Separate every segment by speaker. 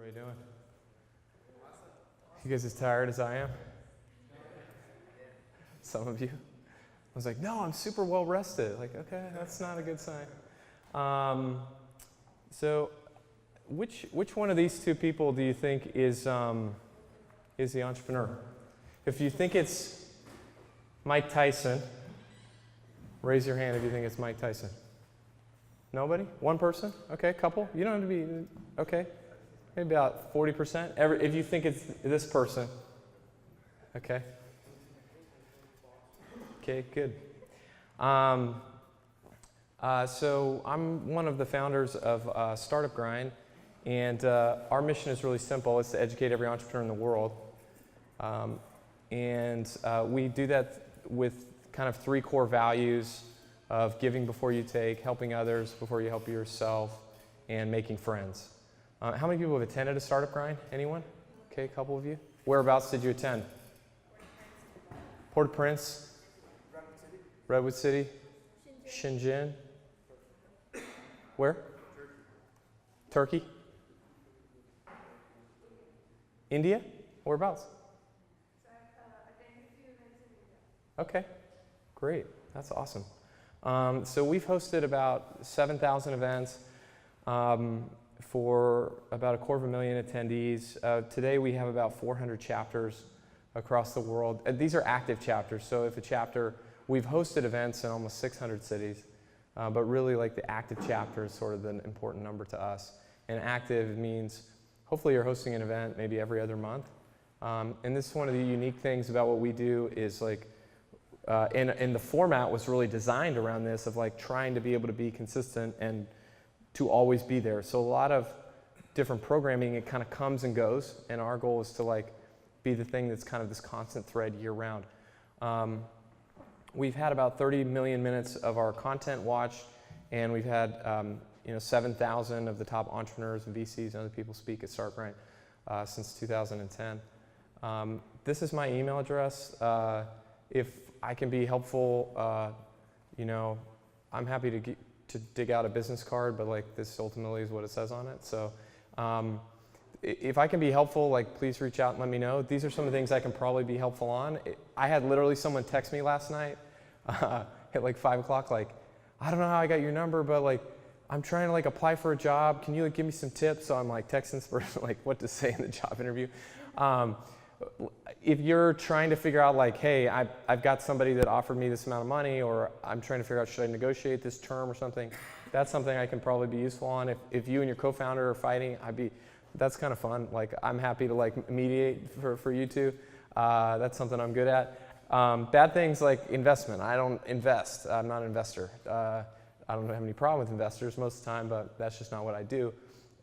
Speaker 1: you doing? You guys as tired as I am? Some of you? I was like, no, I'm super well rested. Like, okay, that's not a good sign. So which one of these two people do you think is the entrepreneur? If you think it's Mike Tyson, raise your hand if you think it's Mike Tyson. Nobody? One person? Okay, couple? You don't have to be, okay. Maybe about 40%. If you think it's this person. Okay. Okay, good. So I'm one of the founders of Startup Grind, and our mission is really simple. It's to educate every entrepreneur in the world. We do that with kind of 3 core values of giving before you take, helping others before you help yourself, and making friends. How many people have attended a Startup Grind? Anyone? Okay, a couple of you. Whereabouts did you attend? Port-au-Prince? Redwood City? Shenzhen? Where? Turkey? India? Whereabouts? Okay, great. That's awesome. So we've hosted about 7,000 events for about 250,000 attendees. Today we have about 400 chapters across the world. These are active chapters, so if a chapter, we've hosted events in almost 600 cities, but really like the active chapter is sort of the important number to us. And active means hopefully you're hosting an event maybe every other month. And this is one of the unique things about what we do is like, and the format was really designed around this of like trying to be able to be consistent and to always be there. So a lot of different programming, it kind of comes and goes, and our goal is to like be the thing that's kind of this constant thread year round. We've had about 30 million minutes of our content watched, and we've had 7,000 of the top entrepreneurs and VCs and other people speak at Startup Grind since 2010. This is my email address. If I can be helpful, I'm happy to dig out a business card, but like this ultimately is what it says on it. So if I can be helpful, like please reach out and let me know. These are some of the things I can probably be helpful on. I had literally someone text me last night at like 5 o'clock, like, I don't know how I got your number, but like, I'm trying to like apply for a job. Can you like give me some tips? So I'm like texting this person like what to say in the job interview. If you're trying to figure out like, hey, I've got somebody that offered me this amount of money, or I'm trying to figure out should I negotiate this term or something, that's something I can probably be useful on. If you and your co-founder are fighting, that's kind of fun. Like I'm happy to like mediate for you two. That's something I'm good at. Bad things like investment. I don't invest. I'm not an investor. I don't have any problem with investors most of the time, but that's just not what I do.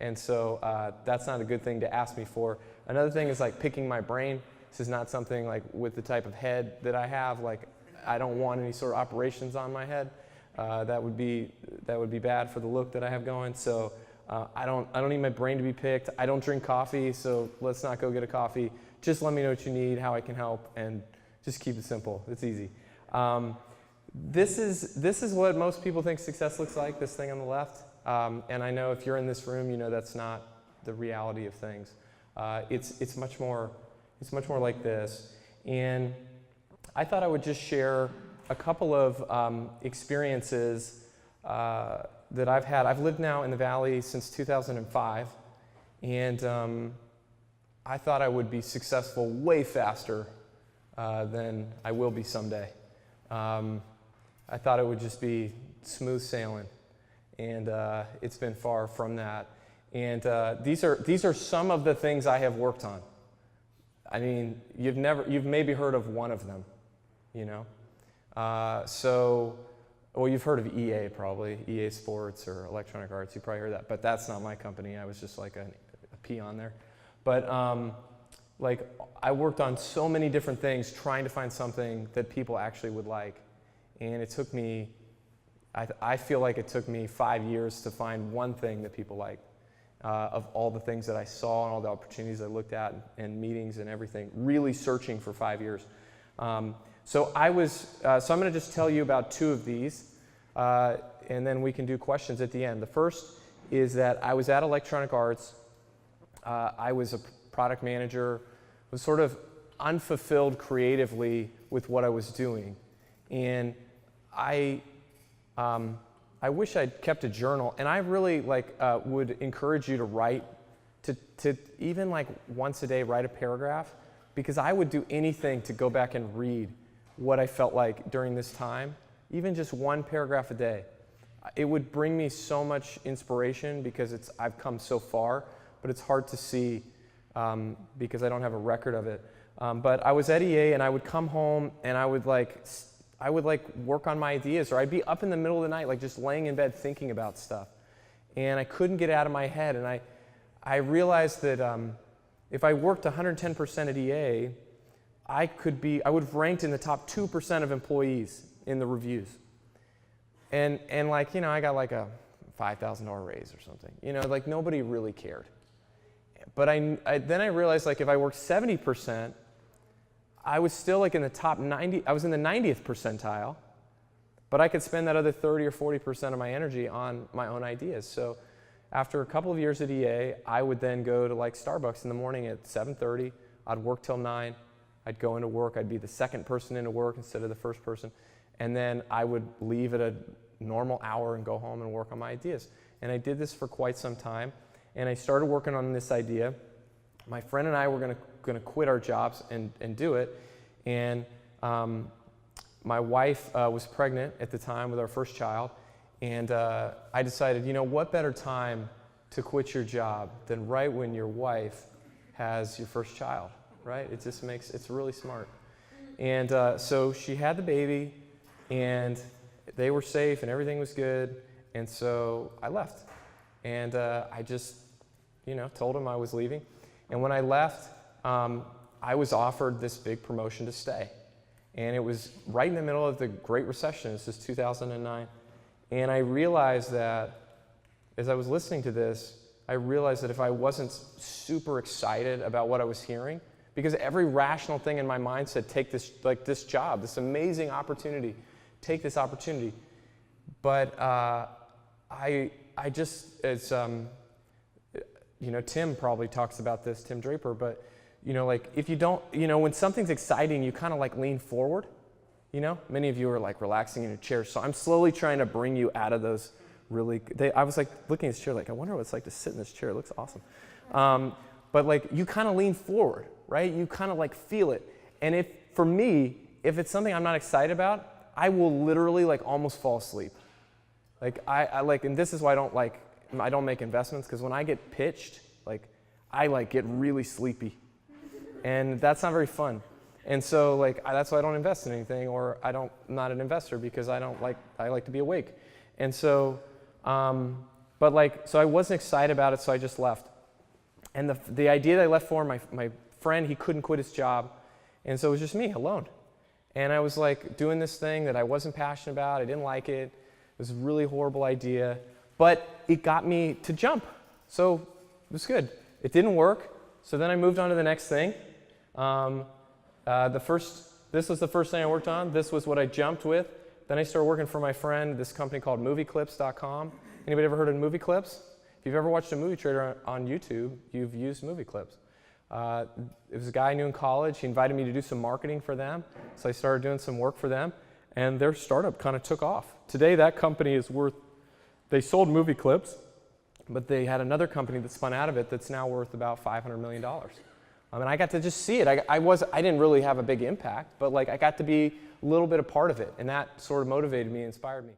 Speaker 1: And so that's not a good thing to ask me for. Another thing is like picking my brain. This is not something like with the type of head that I have. Like I don't want any sort of operations on my head. That would be bad for the look that I have going. So I don't need my brain to be picked. I don't drink coffee, so let's not go get a coffee. Just let me know what you need, how I can help, and just keep it simple. It's easy. This is what most people think success looks like. This thing on the left. And I know if you're in this room, you know that's not the reality of things. It's much more like this. And I thought I would just share a couple of experiences that I've had. I've lived now in the Valley since 2005, and I thought I would be successful way faster than I will be someday. I thought it would just be smooth sailing. And it's been far from that. And these are some of the things I have worked on. I mean, you've maybe heard of one of them, you know. Well, you've heard of EA probably, EA Sports or Electronic Arts. You probably heard that, but that's not my company. I was just like a peon there. But like I worked on so many different things, trying to find something that people actually would like, and it took me. I feel like it took me 5 years to find one thing that people liked. Of all the things that I saw and all the opportunities I looked at and meetings and everything, really searching for 5 years. So I'm going to just tell you about 2 of these, and then we can do questions at the end. The first is that I was at Electronic Arts I was a product manager, was sort of unfulfilled creatively with what I was doing. And I wish I'd kept a journal, and I really would encourage you to write, to even like once a day write a paragraph, because I would do anything to go back and read what I felt like during this time, even just one paragraph a day. It would bring me so much inspiration because I've come so far, but it's hard to see because I don't have a record of it. But I was at EA, and I would come home and I would work on my ideas, or I'd be up in the middle of the night, like just laying in bed thinking about stuff. And I couldn't get it out of my head. And I realized that if I worked 110% at EA, I would have ranked in the top 2% of employees in the reviews. And I got like a $5,000 raise or something. Like nobody really cared. But then I realized, like, if I worked 70%, I was still like in the top 90, I was in the 90th percentile, but I could spend that other 30 or 40% of my energy on my own ideas. So after a couple of years at EA, I would then go to like Starbucks in the morning at 7:30. I'd work till 9. I'd go into work. I'd be the second person into work instead of the first person. And then I would leave at a normal hour and go home and work on my ideas. And I did this for quite some time. And I started working on this idea. My friend and I were going to quit our jobs and do it. And my wife was pregnant at the time with our first child. And I decided, what better time to quit your job than right when your wife has your first child, right? It's really smart. And so she had the baby, and they were safe, and everything was good. And so I left. And I just, told him I was leaving. And when I left, I was offered this big promotion to stay. And it was right in the middle of the Great Recession. This is 2009. And I realized that, as I was listening to this, I realized that if I wasn't super excited about what I was hearing, because every rational thing in my mind said, take this job, this amazing opportunity, take this opportunity. But I just, as Tim probably talks about this, Tim Draper, but if you don't, when something's exciting, you kind of like lean forward. Many of you are like relaxing in your chair, so I'm slowly trying to bring you out of those I was like looking at this chair, like I wonder what it's like to sit in this chair. It looks awesome. But like you kind of lean forward, right? You kind of like feel it. And for me, if it's something I'm not excited about, I will literally like almost fall asleep. Like and this is why I don't make investments, because when I get pitched, I get really sleepy, and that's not very fun. And so that's why I don't invest in anything, or I'm not an investor, because I like to be awake. And so, so I wasn't excited about it, so I just left. And the idea that I left for, my friend, he couldn't quit his job, and so it was just me alone. And I was like doing this thing that I wasn't passionate about. I didn't like it. It was a really horrible idea, but it got me to jump. So it was good. It didn't work, so then I moved on to the next thing. This was the first thing I worked on. This was what I jumped with. Then I started working for my friend, this company called movieclips.com. Anybody ever heard of Movie Clips? If you've ever watched a movie trailer on YouTube, you've used Movie Clips. It was a guy I knew in college. He invited me to do some marketing for them, so I started doing some work for them, and their startup kind of took off. Today, that company they sold Movie Clips, but they had another company that spun out of it that's now worth about $500 million. And I got to just see it. I didn't really have a big impact, but I got to be a little bit a part of it, and that sort of motivated me, inspired me.